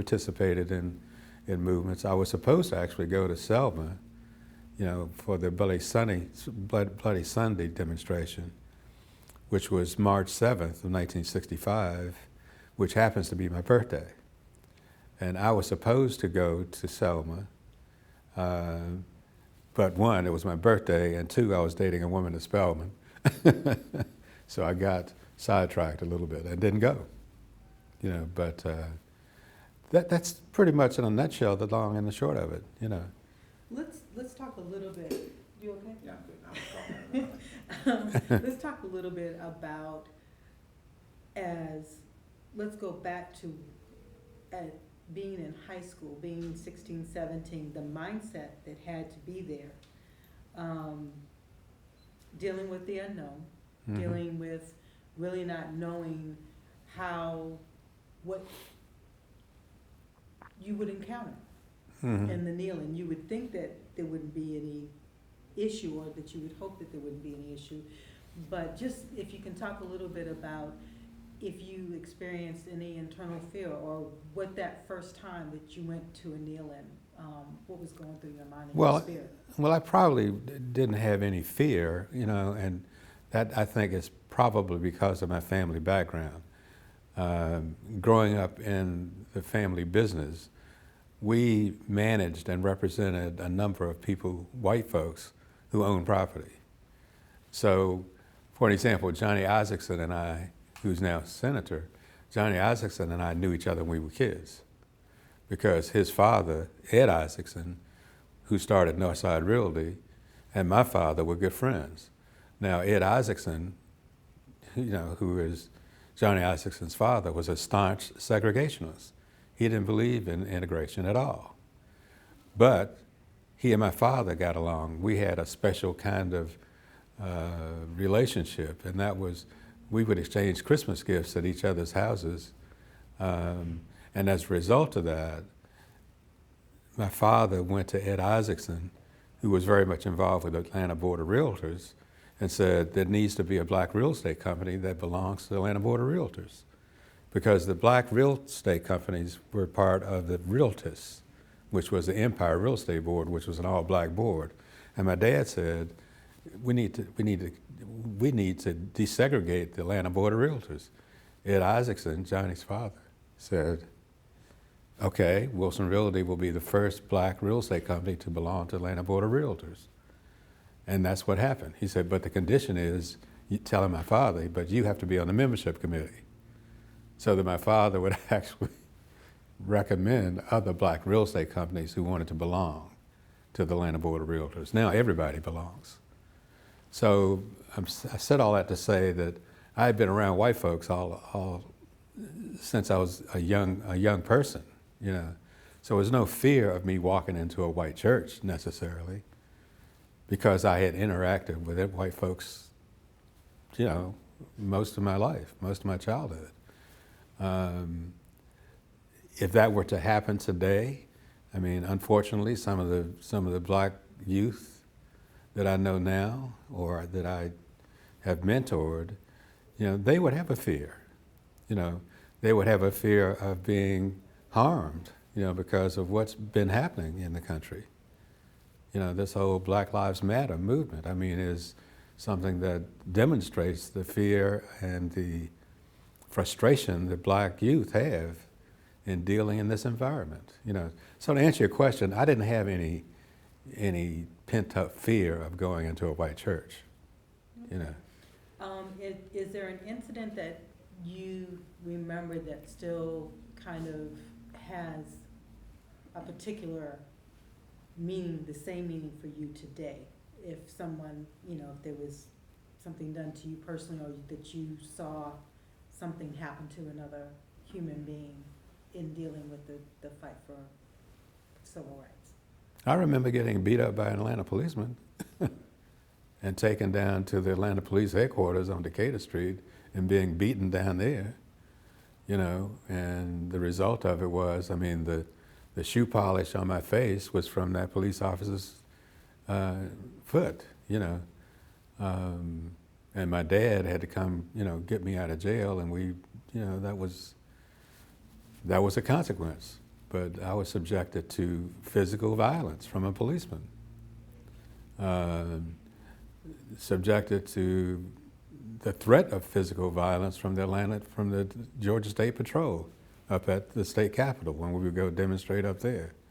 participated in movements. I was supposed to actually go to Selma, for the Bloody Sunday demonstration, which was March 7th of 1965, which happens to be my birthday. And I was supposed to go to Selma, but one, it was my birthday, and two, I was dating a woman at Spelman. So I got sidetracked a little bit and didn't go, but that's pretty much in a nutshell the long and the short of it, Let's talk a little bit. You okay? Yeah, I'm good. I'm Let's talk a little bit about let's go back to being in high school, being 16, 17, the mindset that had to be there, dealing with the unknown, Mm-hmm. dealing with really not knowing what you would encounter. Mm-hmm. And the kneeling, you would think that there wouldn't be any issue, or that you would hope that there wouldn't be any issue. But just if you can talk a little bit about if you experienced any internal fear, or what that first time that you went to a kneeling, what was going through your mind and your spirit? Well, I probably didn't have any fear, and that I think is probably because of my family background. Growing up in the family business, we managed and represented a number of people, white folks, who own property. So, for an example, Johnny Isaacson and I, who's now senator, Johnny Isaacson and I knew each other when we were kids, because his father, Ed Isaacson, who started Northside Realty, and my father were good friends. Now, Ed Isaacson, who is Johnny Isaacson's father, was a staunch segregationist. He didn't believe in integration at all. But he and my father got along. We had a special kind of relationship, and that was, we would exchange Christmas gifts at each other's houses. And as a result of that, my father went to Ed Isaacson, who was very much involved with the Atlanta Board of Realtors, and said there needs to be a black real estate company that belongs to the Atlanta Board of Realtors. Because the black real estate companies were part of the Realtors, which was the Empire Real Estate Board, which was an all-black board. And my dad said, we need to desegregate the Atlanta Board of Realtors. Ed Isaacson, Johnny's father, said, okay, Wilson Realty will be the first black real estate company to belong to the Atlanta Board of Realtors. And that's what happened. He said, but the condition is, telling my father, but you have to be on the membership committee. So that my father would actually recommend other black real estate companies who wanted to belong to the Atlanta Board of Realtors. Now everybody belongs. So I said all that to say that I had been around white folks all since I was a young person, So there was no fear of me walking into a white church necessarily, because I had interacted with white folks, most of my life, most of my childhood. If that were to happen today, unfortunately, some of the black youth that I know now, or that I have mentored, they would have a fear. They would have a fear of being harmed, because of what's been happening in the country. This whole Black Lives Matter movement, is something that demonstrates the fear and the frustration that black youth have in dealing in this environment. So to answer your question, I didn't have any pent-up fear of going into a white church. Is there an incident that you remember that still kind of has a particular meaning, the same meaning for you today? If someone, if there was something done to you personally, or that you saw something happen to another human being in dealing with the fight for civil rights? I remember getting beat up by an Atlanta policeman and taken down to the Atlanta Police Headquarters on Decatur Street and being beaten down there, and the result of it was, the shoe polish on my face was from that police officer's foot, and my dad had to come, get me out of jail, and we, that was a consequence. but I was subjected to physical violence from a policeman. Subjected to the threat of physical violence from the Georgia State Patrol up at the state capitol when we would go demonstrate up there.